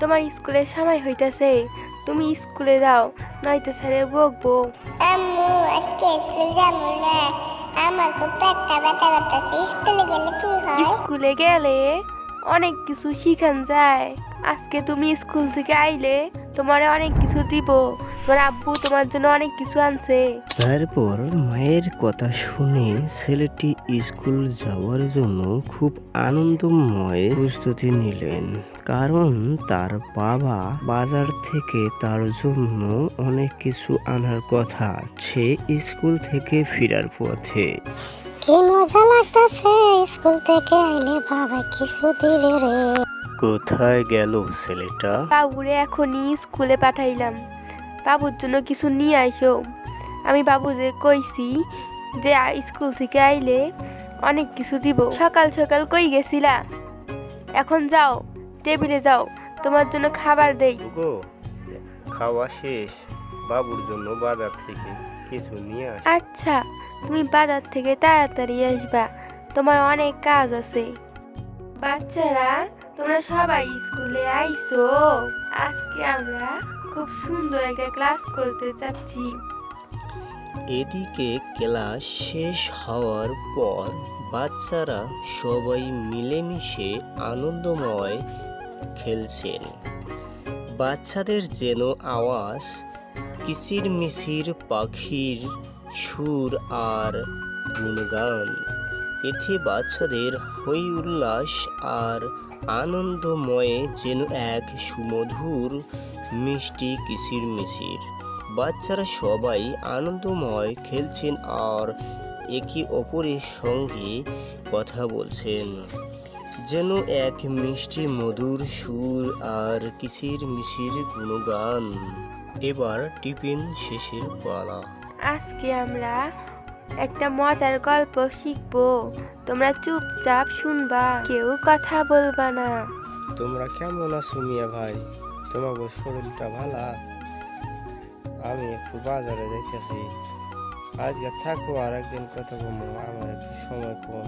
তোমার স্কুলের সময় হইতাছে, তুমি স্কুলে যাও, নয়তো স্যারে বকবো। আম্মু আজকে স্কুল যাবো না, আমার খুব পেটটা ব্যথা করতেছে। স্কুলে গেলে কি হয়? স্কুলে গেলে অনেক কিছু শিখান যায়। আজকে তুমি স্কুল থেকে আইলে তোমার অনেক কিছু দিব, তোমার আব্বু তোমার জন্য অনেক কিছু আনছে। তারপর মায়ের কথা শুনে ছেলেটি স্কুল যাওয়ার জন্য খুব আনন্দময় প্রস্তুতি নিলেন, কারণ তার বাবা বাজার থেকে তার জন্য অনেক কিছু আনার কথা সে স্কুল থেকে ফেরার পথে। কি মজা লাগতেছে, স্কুল থেকে আইলে বাবা কিছু দিলে রে। কোথায় গেল ছেলেটা? বাবুরে এখনই স্কুলে পাঠাইলাম, বাবুর জন্য কিছু নিয়ে আইসো। আমি বাবুরে কইছি যে স্কুল থেকে আইলে অনেক কিছু দিব। সকাল সকাল কই গেছিলা? এখন যাও, টেবিলে যাও, তোমার জন্য খাবার দেই। গো, খাওয়া শেষ, বাবুর জন্য বাজার থেকে কিছু নিয়ে আস। আচ্ছা, তুমি বাজার থেকে তাড়াতাড়ি আসবা, তোমার অনেক কাজ আছে। বাচ্চারা, তোমরা সবাই স্কুলে আইছো। আজকে আমরা খুব সুন্দর একটা ক্লাস করতে চাচ্ছি। এদিকে ক্লাস শেষ হওয়ার পর বাচ্চারা সবাই মিলেমিশে আনন্দময় খেলছেন। বাচ্চাদের যেন আওয়াজ, কিচিরমিচির পাখির সুর আর গুণগান, এতে বাচ্চাদের হই উল্লাস আর আনন্দময়ে যেন এক সুমধুর মিষ্টি কিচিরমিচির। বাচ্চারা সবাই আনন্দময় খেলছেন আর একে অপরের সঙ্গে কথা বলছেন, যেন এক মিষ্টি মধুর সুর আর কিচিরমিচির গুণগান। এবার টিফিন শেষের পালা। আজকে আমরা একটা মজার গল্প শিখবো, তোমরা চুপচাপ শুনবা, কেউ কথা বলবা না। তোমরা কেমন আছো মিয়া ভাই? তোমার শরীরটা ভালো? আমি একটু বাজারে যাইতেছি, আজকে থাকো, আর একদিন কথা বলবো, আমার একটু সময় কম।